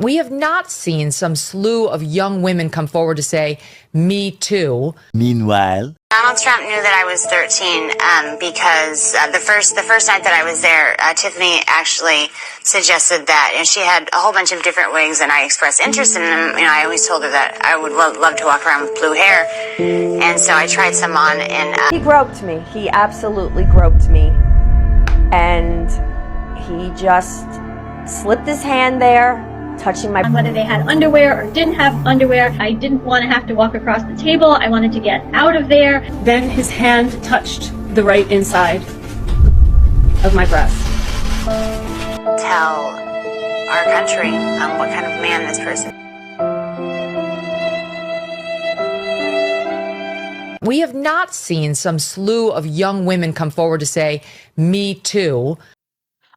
We have not seen some slew of young women come forward to say, me too. Meanwhile, Donald Trump knew that I was 13 because the first night that I was there, Tiffany actually suggested that, and she had a whole bunch of different wigs, and I expressed interest in them. You know, I always told her that I would love to walk around with blue hair, and so I tried some on, and he groped me. He absolutely groped me, and he just slipped his hand there, touching my... Whether they had underwear or didn't have underwear, I didn't want to have to walk across the table. I wanted to get out of there. Then his hand touched the right inside of my breast. tell our country what kind of man this person is. We have not seen some slew of young women come forward to say, me too.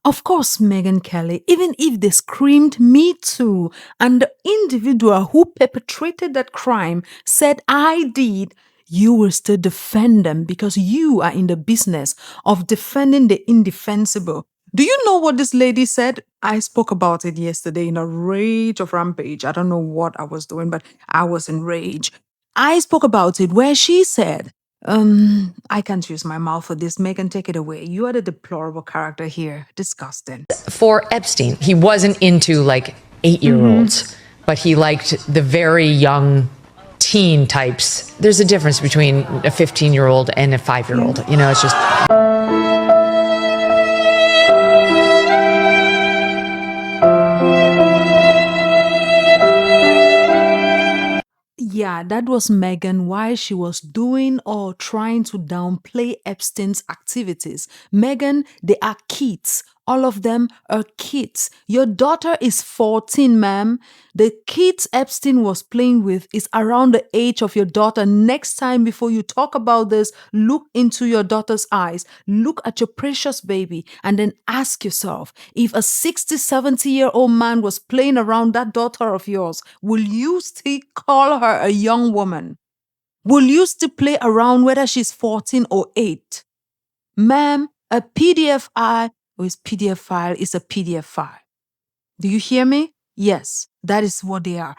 Of course, Megyn Kelly, even if they screamed me too, and the individual who perpetrated that crime said I did, you will still defend them because you are in the business of defending the indefensible. Do you know what this lady said? I spoke about it yesterday in a rage of rampage. I don't know what I was doing, but I was in rage. I spoke about it where she said, I can't use my mouth for this. Megyn, take it away. You are the deplorable character here. Disgusting. For Epstein, he wasn't into like 8-year-olds, but he liked the very young teen types. There's a difference between a 15-year-old and a 5-year-old. You know, it's just... Yeah, that was Megyn while she was doing or trying to downplay Epstein's activities. Megyn, they are kids. All of them are kids. Your daughter is 14, ma'am. The kids Epstein was playing with is around the age of your daughter. Next time, before you talk about this, look into your daughter's eyes. Look at your precious baby and then ask yourself, if a 60, 70-year-old man was playing around that daughter of yours, will you still call her a young woman? Will you still play around whether she's 14 or 8? Ma'am, a PDF file is a PDF file. Do you hear me? Yes, that is what they are.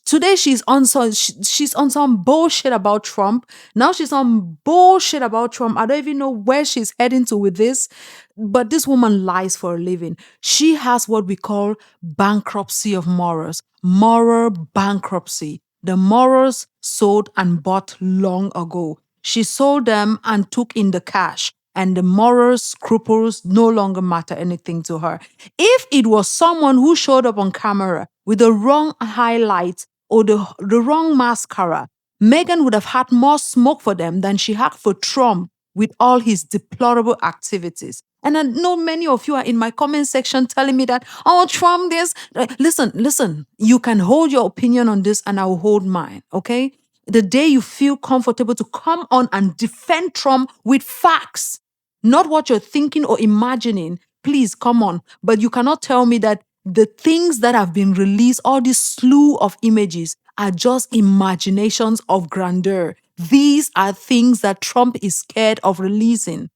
Today she's on some bullshit about Trump. Now she's on bullshit about Trump. I don't even know where she's heading to with this, but this woman lies for a living. She has what we call bankruptcy of morals, moral bankruptcy. The morals sold and bought long ago. She sold them and took in the cash. And the moral scruples no longer matter anything to her. If it was someone who showed up on camera with the wrong highlights or the wrong mascara, Megyn would have had more smoke for them than she had for Trump with all his deplorable activities. And I know many of you are in my comment section telling me that, oh, Trump this. Listen, you can hold your opinion on this and I will hold mine, okay? The day you feel comfortable to come on and defend Trump with facts, not what you're thinking or imagining, please come on. But you cannot tell me that the things that have been released, all this slew of images, are just imaginations of grandeur. These are things that Trump is scared of releasing.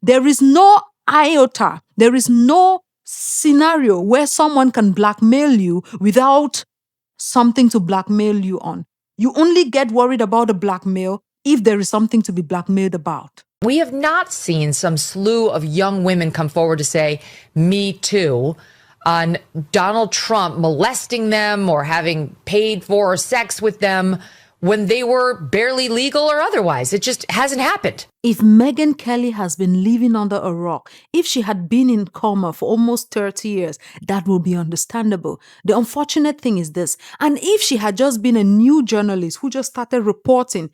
There is no iota, there is no scenario where someone can blackmail you without something to blackmail you on. You only get worried about the blackmail if there is something to be blackmailed about. We have not seen some slew of young women come forward to say, me too, on Donald Trump molesting them or having paid for sex with them when they were barely legal or otherwise. It just hasn't happened. If Megyn Kelly has been living under a rock, if she had been in coma for almost 30 years, that would be understandable. The unfortunate thing is this, and if she had just been a new journalist who just started reporting,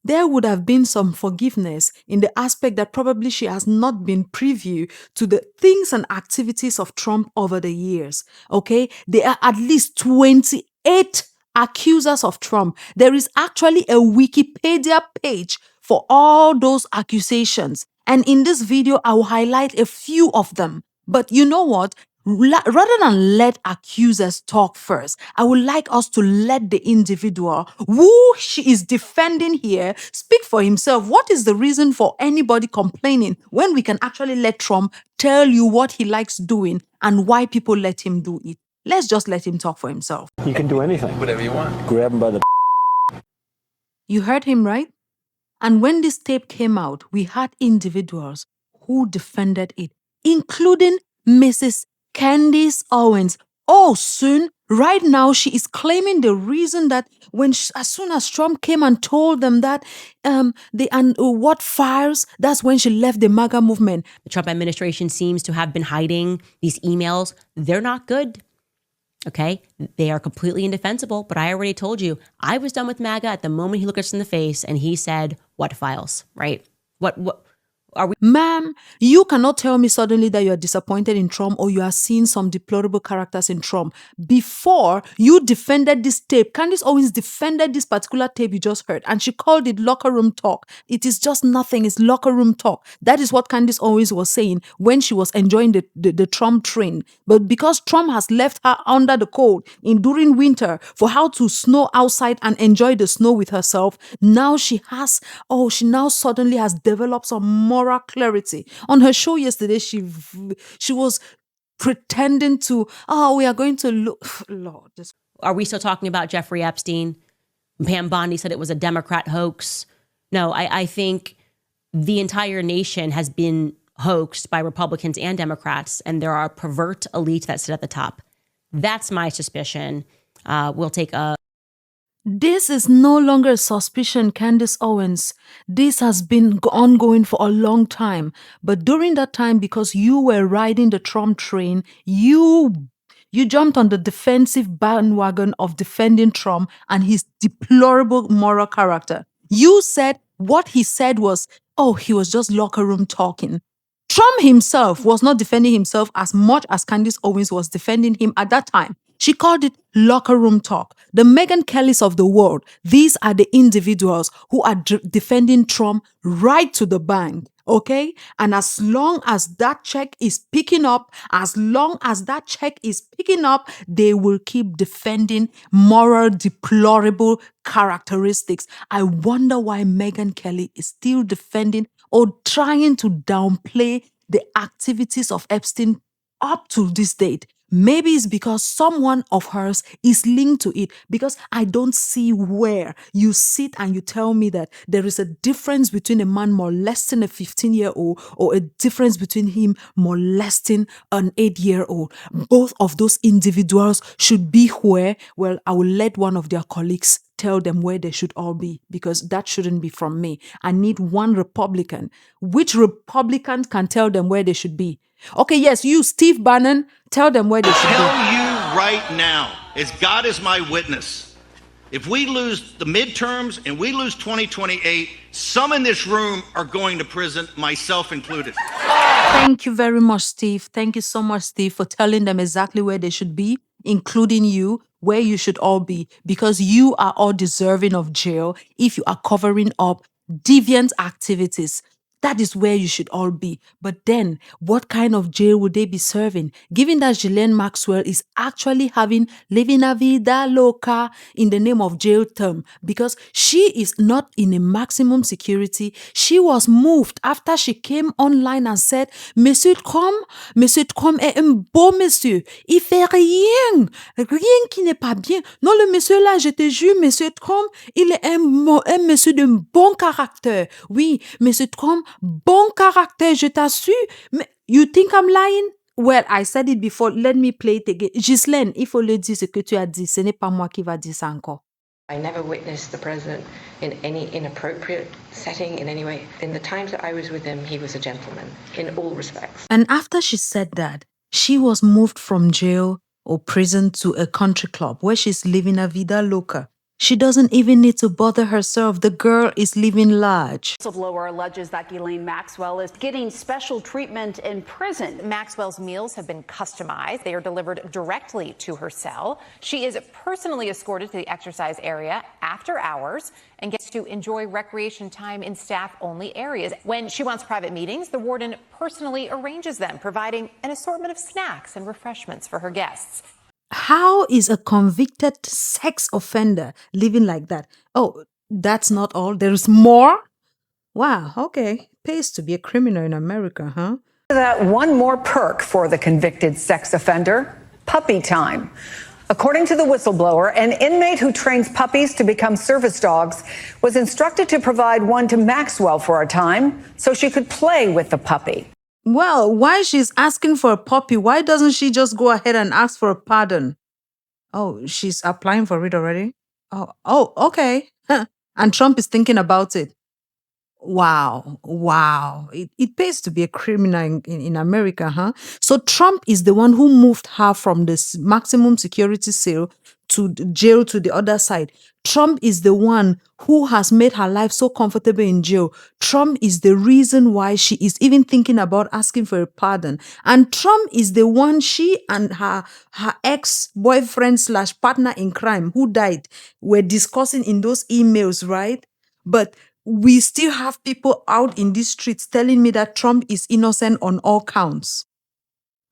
there would have been some forgiveness in the aspect that probably she has not been privy to the things and activities of Trump over the years. Okay? There are at least 28 accusers of Trump. There is actually a Wikipedia page for all those accusations. And in this video, I will highlight a few of them. But you know what? Rather than let accusers talk first, I would like us to let the individual who she is defending here speak for himself. What is the reason for anybody complaining when we can actually let Trump tell you what he likes doing and why people let him do it? Let's just let him talk for himself. You can do anything. Whatever you want. Grab him by the You heard him, right? And when this tape came out, we had individuals who defended it, including Mrs. Candace Owens. Oh, soon, right now, she is claiming the reason that as soon as Trump came and told them that what files, that's when she left the MAGA movement. The Trump administration seems to have been hiding these emails. They're not good. Okay, they are completely indefensible, but I already told you, I was done with MAGA at the moment he looked us in the face and he said, what files, right? What are we? Ma'am, you cannot tell me suddenly that you are disappointed in Trump or you are seeing some deplorable characters in Trump. Before you defended this tape, Candace Owens defended this particular tape you just heard, and she called it locker room talk. It is just nothing. It's locker room talk. That is what Candace Owens was saying when she was enjoying the Trump train. But because Trump has left her under the cold during winter for how to snow outside and enjoy the snow with herself, now she now suddenly has developed some moral clarity. On her show yesterday, she was pretending to, we are going to look, Lord. Are we still talking about Jeffrey Epstein? Pam Bondi said it was a Democrat hoax. No, I think the entire nation has been hoaxed by Republicans and Democrats, and there are pervert elites that sit at the top. That's my suspicion. We'll take a... This is no longer a suspicion, Candace Owens. This has been ongoing for a long time. But during that time, because you were riding the Trump train, you jumped on the defensive bandwagon of defending Trump and his deplorable moral character. You said what he said was, he was just locker room talking. Trump himself was not defending himself as much as Candace Owens was defending him at that time. She called it locker room talk. The Megyn Kellys of the world, these are the individuals who are defending Trump right to the bank, okay? And as long as that check is picking up, they will keep defending moral, deplorable characteristics. I wonder why Megyn Kelly is still defending or trying to downplay the activities of Epstein up to this date. Maybe it's because someone of hers is linked to it, because I don't see where you sit and you tell me that there is a difference between a man molesting a 15-year-old or a difference between him molesting an 8-year-old. Both of those individuals should be where, I will let one of their colleagues tell them where they should all be, because that shouldn't be from me. I need one Republican. Which Republican can tell them where they should be? Okay, yes, you, Steve Bannon, tell them where they should be. Tell you right now, as God is my witness, if we lose the midterms and we lose 2028, some in this room are going to prison, myself included. Thank you very much, Steve. Thank you so much, Steve, for telling them exactly where they should be, including you, where you should all be, because you are all deserving of jail if you are covering up deviant activities. That is where you should all be. But then, what kind of jail would they be serving? Given that Ghislaine Maxwell is actually living a vida loca in the name of jail term, because she is not in a maximum security. She was moved after she came online and said, Monsieur Trump est un beau monsieur. Il fait rien qui n'est pas bien. Non, le monsieur là, je te jure, Monsieur Trump, il est un monsieur de bon caractère. Oui, Monsieur Trump, bon caractère, je t'assure. You think I'm lying? Well, I said it before. Let me play it again. Ghislaine, il faut le dire ce que tu as dit. Ce n'est pas moi qui va dire ça encore. I never witnessed the president in any inappropriate setting in any way. In the times that I was with him, he was a gentleman in all respects. And after she said that, she was moved from jail or prison to a country club where she's living a vida loca. She doesn't even need to bother herself. The girl is living large. Whistleblower alleges that Ghislaine Maxwell is getting special treatment in prison. Maxwell's meals have been customized. They are delivered directly to her cell. She is personally escorted to the exercise area after hours and gets to enjoy recreation time in staff-only areas. When she wants private meetings, the warden personally arranges them, providing an assortment of snacks and refreshments for her guests. How is a convicted sex offender living like that? Oh, that's not all. There's more? Wow, okay. Pays to be a criminal in America, huh? One more perk for the convicted sex offender. puppy time. According to the whistleblower, an inmate who trains puppies to become service dogs was instructed to provide one to Maxwell for a time so she could play with the puppy. Well, why she's asking for a puppy? Why doesn't she just go ahead and ask for a pardon? Oh, she's applying for it already? Oh, okay. And Trump is thinking about it. Wow. It pays to be a criminal in America, huh? So Trump is the one who moved her from this maximum security cell to the jail to the other side. Trump is the one who has made her life so comfortable in jail. Trump is the reason why she is even thinking about asking for a pardon. And Trump is the one she and her ex-boyfriend / partner in crime who died were discussing in those emails, right? But we still have people out in these streets telling me that Trump is innocent on all counts.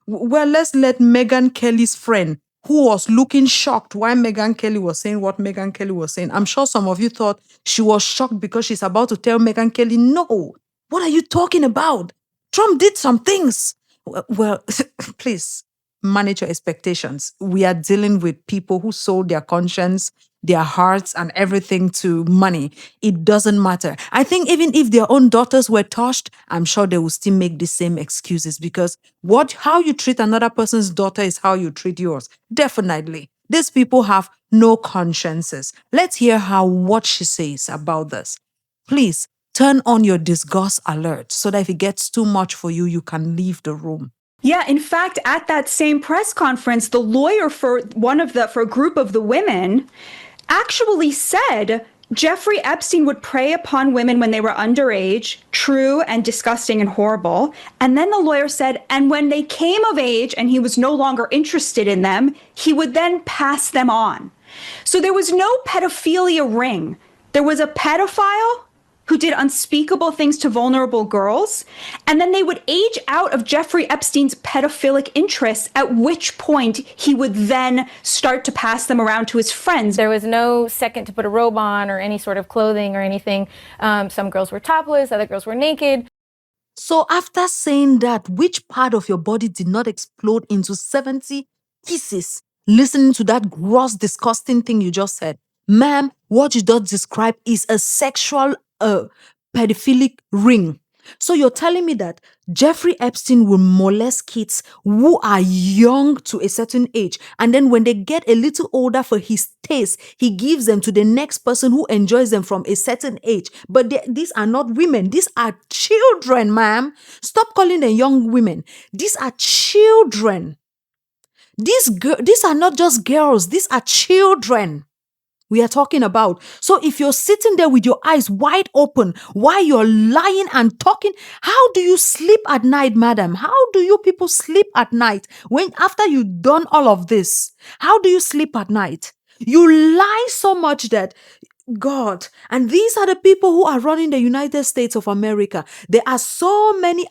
Well, let's let Megyn Kelly's friend, who was looking shocked why Megyn Kelly was saying what Megyn Kelly was saying. I'm sure some of you thought she was shocked because she's about to tell Megyn Kelly, no, what are you talking about? Trump did some things. Well, please manage your expectations. We are dealing with people who sold their conscience, their hearts, and everything to money. It doesn't matter. I think even if their own daughters were touched, I'm sure they will still make the same excuses because how you treat another person's daughter is how you treat yours. Definitely. These people have no consciences. Let's hear what she says about this. Please turn on your disgust alert so that if it gets too much for you, you can leave the room. Yeah, in fact, at that same press conference, the lawyer for a group of the women actually said Jeffrey Epstein would prey upon women when they were underage, true and disgusting and horrible. And then the lawyer said, and when they came of age and he was no longer interested in them, he would then pass them on. So there was no pedophilia ring. There was a pedophile who did unspeakable things to vulnerable girls, and then they would age out of Jeffrey Epstein's pedophilic interests, at which point he would then start to pass them around to his friends. There was no second to put a robe on or any sort of clothing or anything. Some girls were topless, other girls were naked. So after saying that, which part of your body did not explode into 70 pieces? Listening to that gross, disgusting thing you just said. Ma'am, what you just described is a sexual pedophilic ring. So you're telling me that Jeffrey Epstein will molest kids who are young to a certain age, and then when they get a little older for his taste, he gives them to the next person who enjoys them from a certain age. But these are not women. These are children, ma'am. Stop calling them young women. These are children. These are not just girls. These are children we are talking about. So if you're sitting there with your eyes wide open while you're lying and talking, how do you sleep at night, madam? How do you people sleep at night when after you've done all of this? How do you sleep at night? You lie so much that God, and these are the people who are running the United States of America. There are so many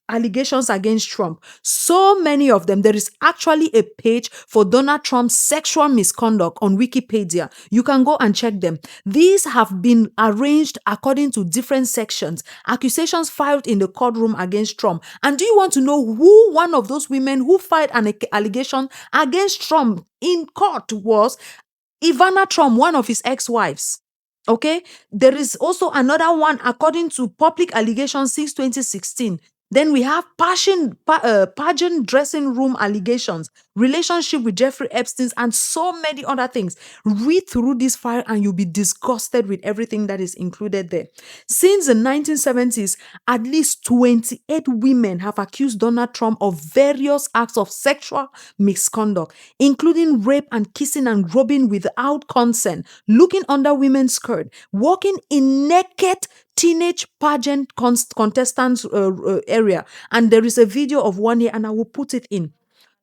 allegations against Trump, so many of them. There is actually a page for Donald Trump's sexual misconduct on Wikipedia. You can go and check them. These have been arranged according to different sections, accusations filed in the courtroom against Trump. And do you want to know who one of those women who filed an allegation against Trump in court was? Ivana Trump, one of his ex-wives. Okay? There is also another one according to public allegations since 2016. Then we have pageant dressing room allegations, relationship with Jeffrey Epstein, and so many other things. Read through this file and you'll be disgusted with everything that is included there. Since the 1970s, at least 28 women have accused Donald Trump of various acts of sexual misconduct, including rape and kissing and groping without consent, looking under women's skirt, walking in naked teenage pageant contestants area. And there is a video of one here and I will put it in.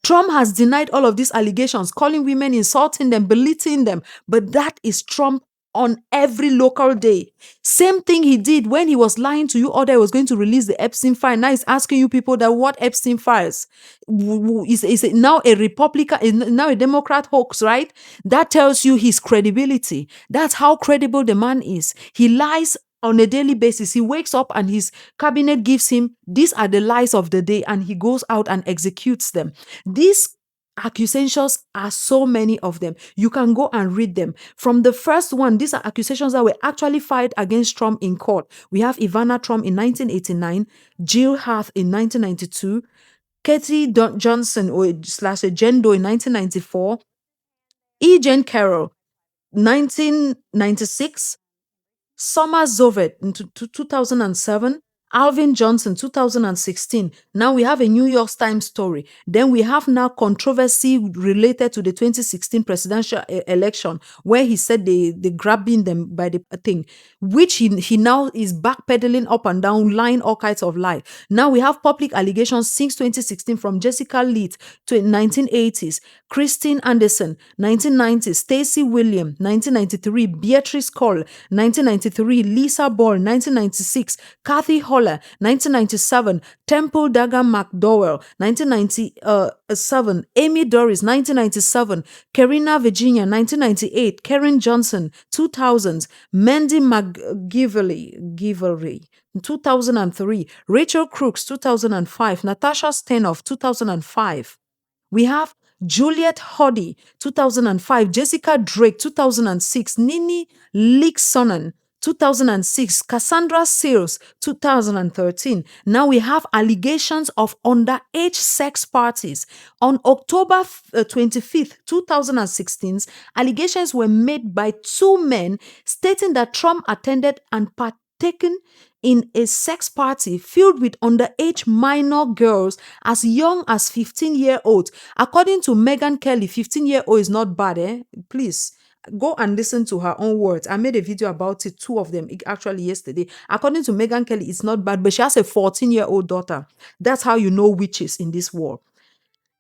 Trump has denied all of these allegations, calling women, insulting them, belittling them. But that is Trump on every local day. Same thing he did when he was lying to you or that he was going to release the Epstein file. Now he's asking you people that what Epstein files? Is it now a Republican, is now a Democrat hoax, right? That tells you his credibility. That's how credible the man is. He lies on a daily basis. He wakes up and his cabinet gives him, these are the lies of the day, and he goes out and executes them. These accusations are so many of them. You can go and read them. From the first one, these are accusations that were actually filed against Trump in court. We have Ivana Trump in 1989, Jill Hart in 1992, Katie Johnson / Jane Doe in 1994, E. Jane Carroll 1996, Summer Zovet in 2007, Alvin Johnson 2016. Now we have a New York Times story. Then we have now controversy related to the 2016 presidential election, where he said they grabbing them by the thing, which he now is backpedaling up and down, lying all kinds of lies. Now we have public allegations since 2016 from Jessica Leith to 1980s, Christine Anderson 1990s, Stacey Williams 1993, Beatrice Cole 1993, Lisa Ball 1996, Kathy Holler 1997, Temple Dagan McDowell 1997, Amy Doris 1997, Karina Virginia 1998, Karen Johnson 2000s, Mandy McGivery 2003, Rachel Crooks 2005, Natasha Stenoff 2005. We have Juliet Hoddy 2005, Jessica Drake 2006, Nini Leaksonen 2006, Cassandra Seals 2013. Now we have allegations of underage sex parties. On October 25th, 2016, allegations were made by two men stating that Trump attended and partaken in a sex party filled with underage minor girls as young as 15-year-olds. According to Megyn Kelly, 15-year-old is not bad, Please go and listen to her own words. I made a video about it, two of them, actually yesterday. According to Megyn Kelly, it's not bad, but she has a 14-year-old daughter. That's how you know witches in this war.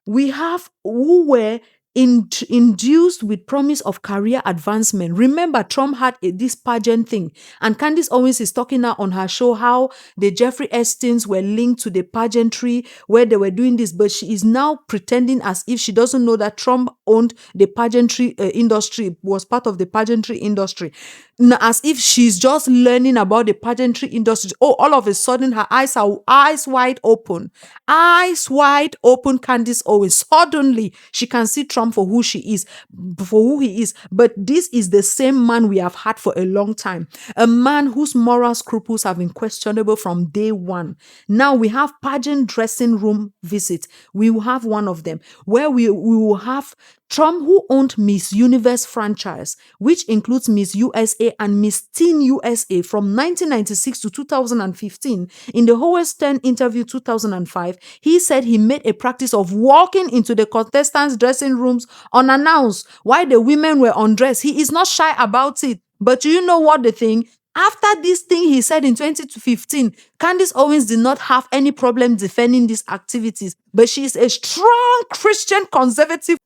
We have who were induced with promise of career advancement. Remember, Trump had this pageant thing, and Candace Owens is talking now on her show how the Jeffrey Epsteins were linked to the pageantry where they were doing this, but she is now pretending as if she doesn't know that Trump owned the pageantry industry, was part of the pageantry industry. Now, as if she's just learning about the pageantry industry. Oh, all of a sudden her eyes are wide open. Eyes wide open, Candace Owens. Suddenly she can see Trump for who he is. But this is the same man we have had for a long time. A man whose moral scruples have been questionable from day one. Now we have pageant dressing room visit. We will have one of them where we will have Trump, who owned Miss Universe franchise, which includes Miss USA and Miss Teen USA from 1996 to 2015. In the Howard Stern interview 2005, he said he made a practice of walking into the contestants' dressing rooms unannounced while the women were undressed. He is not shy about it. But you know what the thing? After this thing he said in 2015, Candace Owens did not have any problem defending these activities, but she is a strong Christian conservative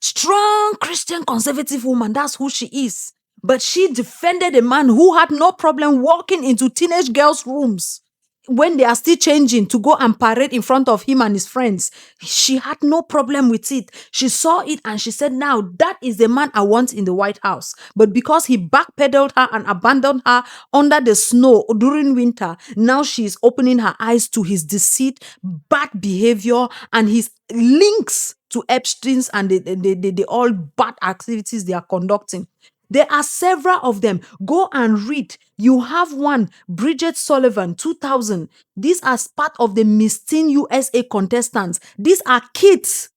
woman. That's who she is. But she defended a man who had no problem walking into teenage girls' rooms when they are still changing to go and parade in front of him and his friends. She had no problem with it. She saw it and she said, now that is the man I want in the White House. But because he backpedaled her and abandoned her under the snow during winter, now she is opening her eyes to his deceit, bad behavior, and his links to Epstein's and the all bad activities they are conducting. There are several of them. Go and read. You have one, Bridget Sullivan, 2000. These are part of the Miss Teen USA contestants. These are kids.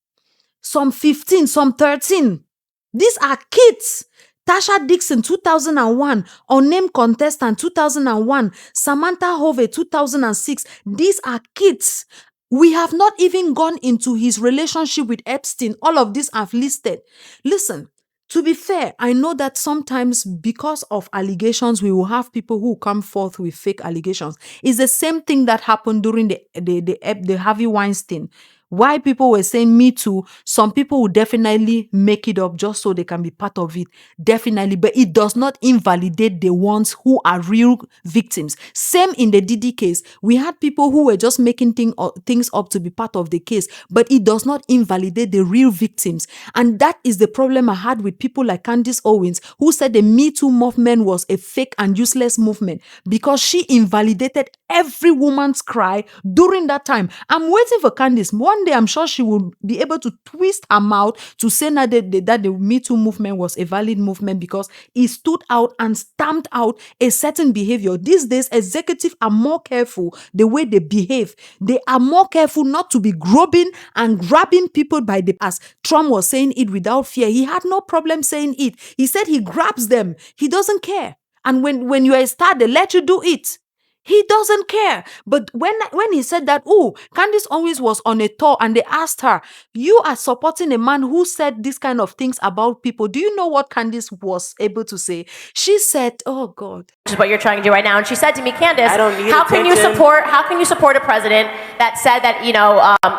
Some 15, some 13. These are kids. Tasha Dixon, 2001. Unnamed contestant, 2001. Samantha Hovey, 2006. These are kids. We have not even gone into his relationship with Epstein. All of these I've listed. Listen. To be fair, I know that sometimes because of allegations, we will have people who come forth with fake allegations. It's the same thing that happened during the Harvey Weinstein. Why people were saying Me Too, some people will definitely make it up just so they can be part of it. Definitely. But it does not invalidate the ones who are real victims. Same in the Diddy case. We had people who were just making things up to be part of the case. But it does not invalidate the real victims. And that is the problem I had with people like Candace Owens, who said the Me Too movement was a fake and useless movement because she invalidated every woman's cry during that time. I'm waiting for Candace. One day, I'm sure she will be able to twist her mouth to say that the Me Too movement was a valid movement because it stood out and stamped out a certain behavior. These days, executives are more careful the way they behave. They are more careful not to be groping and grabbing people by the ass. Trump was saying it without fear. He had no problem saying it. He said he grabs them. He doesn't care. And when you are a star, they let you do it. He doesn't care. But when he said that, Candace Owens was on a tour and they asked her, you are supporting a man who said these kind of things about people. Do you know what Candace was able to say? She said, oh God. Which is what you're trying to do right now. And she said to me, Candace, I don't need how can you support a president that said that,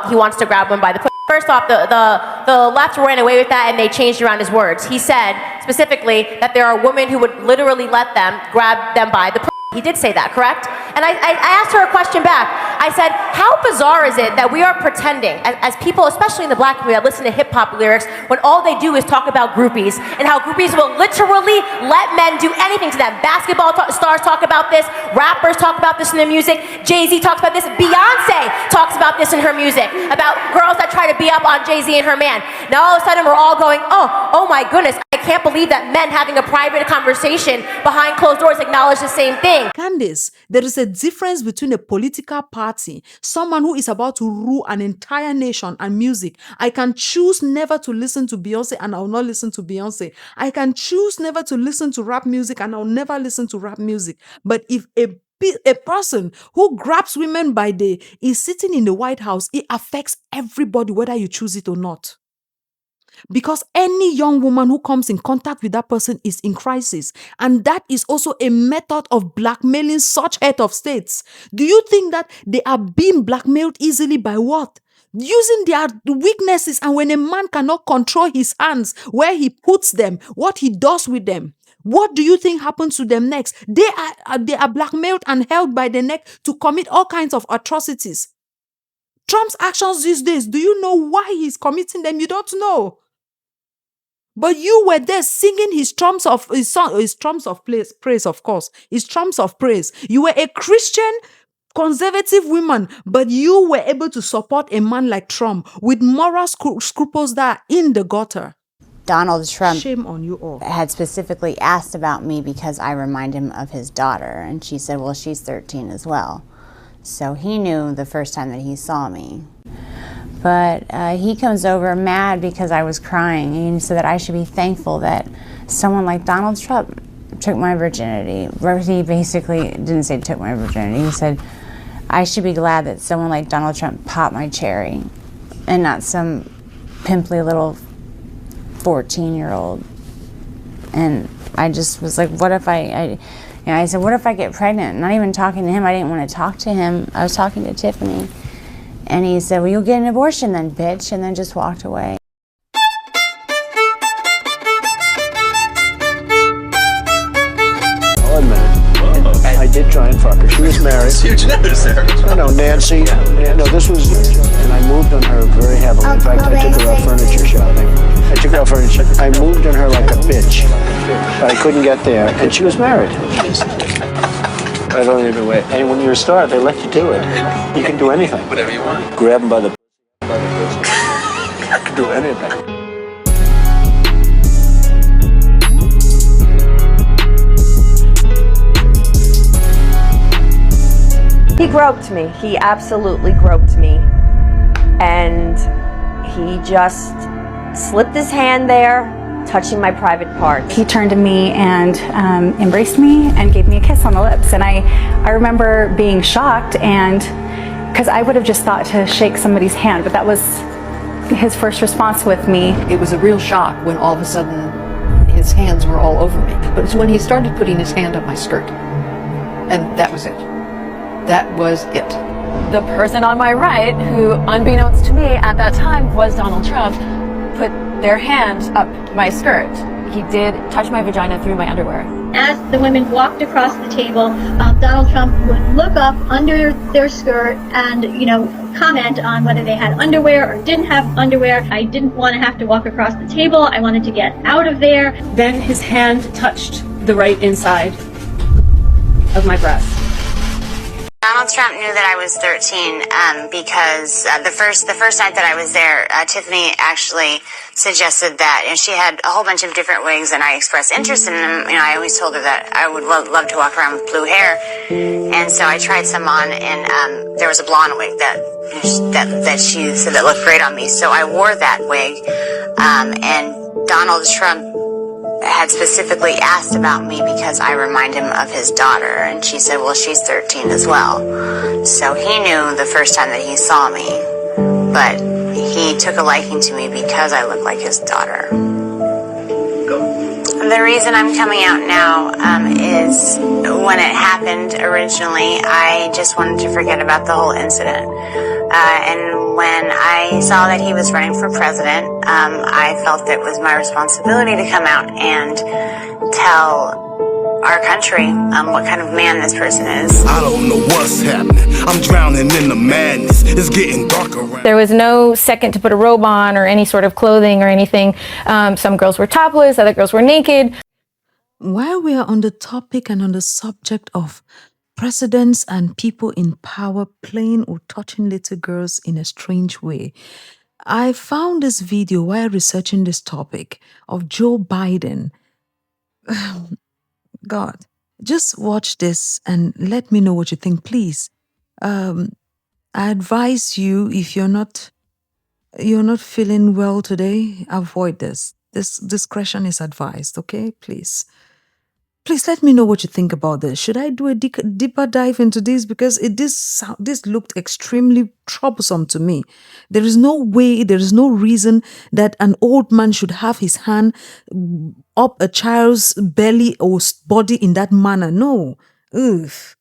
he wants to grab one by the pussy? First off, the left ran away with that and they changed around his words. He said specifically that there are women who would literally let them grab them by the pussy. He did say that, correct? And I asked her a question back. I said, how bizarre is it that we are pretending, as people, especially in the black community, that listen to hip-hop lyrics, when all they do is talk about groupies, and how groupies will literally let men do anything to them. Basketball stars talk about this. Rappers talk about this in their music. Jay-Z talks about this. Beyonce talks about this in her music, about girls that try to be up on Jay-Z and her man. Now all of a sudden we're all going, oh my goodness, I can't believe that men having a private conversation behind closed doors acknowledge the same thing. Candace, there is a difference between a political party, someone who is about to rule an entire nation, and music. I can choose never to listen to Beyonce and I'll not listen to Beyonce. I can choose never to listen to rap music and I'll never listen to rap music. But if a person who grabs women by day is sitting in the White House, it affects everybody, whether you choose it or not. Because any young woman who comes in contact with that person is in crisis. And that is also a method of blackmailing such head of states. Do you think that they are being blackmailed easily by what? Using their weaknesses. And when a man cannot control his hands, where he puts them, what he does with them, what do you think happens to them next? They are blackmailed and held by the neck to commit all kinds of atrocities. Trump's actions these days, do you know why he's committing them? You don't know. But you were there singing his trumps of praise, of course. His trumps of praise. You were a Christian conservative woman, but you were able to support a man like Trump with moral scruples that are in the gutter. Donald Trump, shame on you all, had specifically asked about me because I remind him of his daughter. And she said, well, she's 13 as well. So he knew the first time that he saw me. But he comes over mad because I was crying. And he said that I should be thankful that someone like Donald Trump took my virginity. He basically didn't say took my virginity. He said, I should be glad that someone like Donald Trump popped my cherry and not some pimply little 14-year-old. And I just was like, what if I said, what if I get pregnant? Not even talking to him. I didn't want to talk to him. I was talking to Tiffany. And he said, well, you'll get an abortion then, bitch, and then just walked away. I'll admit it. I did try and fuck her. She was married. It's huge news there. No, Nancy. No, this was, and I moved on her very heavily. In fact, I took her out furniture shopping. I moved on her like a bitch. But I couldn't get there, and she was married. I don't even wait. And when you're a star, they let you do it. You can do anything. Whatever you want. Grab them by the I can do anything. He groped me. He absolutely groped me. And he just slipped his hand there, touching my private parts. He turned to me and embraced me and gave me a kiss on the lips. And I remember being shocked, and because I would have just thought to shake somebody's hand, but that was his first response with me. It was a real shock when all of a sudden his hands were all over me. But it's when he started putting his hand up my skirt. And that was it. That was it. The person on my right, who unbeknownst to me at that time was Donald Trump, put their hand up my skirt. He did touch my vagina through my underwear. As the women walked across the table, Donald Trump would look up under their skirt and, comment on whether they had underwear or didn't have underwear. I didn't want to have to walk across the table. I wanted to get out of there. Then his hand touched the right inside of my breast. Donald Trump knew that I was 13 because the first night that I was there, Tiffany actually suggested that, and she had a whole bunch of different wigs, and I expressed interest in them. I always told her that I would love to walk around with blue hair, and so I tried some on, and there was a blonde wig that she said that looked great on me, so I wore that wig, and Donald Trump had specifically asked about me because I remind him of his daughter, and she said, well, she's 13 as well. So he knew the first time that he saw me, but he took a liking to me because I look like his daughter. The reason I'm coming out now is when it happened originally, I just wanted to forget about the whole incident. And when I saw that he was running for president, I felt it was my responsibility to come out and tell our country what kind of man this person is. I don't know what's happening. I'm drowning in the madness. It's getting dark around. There was no second to put a robe on or any sort of clothing or anything. Some girls were topless, other girls were naked. While we are on the topic and on the subject of presidents and people in power playing or touching little girls in a strange way, I found this video while researching this topic of Joe Biden. God, just watch this and let me know what you think, please. I advise you, if you're not feeling well today, avoid this. This discretion is advised, okay? Please let me know what you think about this. Should I do a deeper dive into this? Because this looked extremely troublesome to me. There is no way, there is no reason that an old man should have his hand up a child's belly or body in that manner. No. Ugh.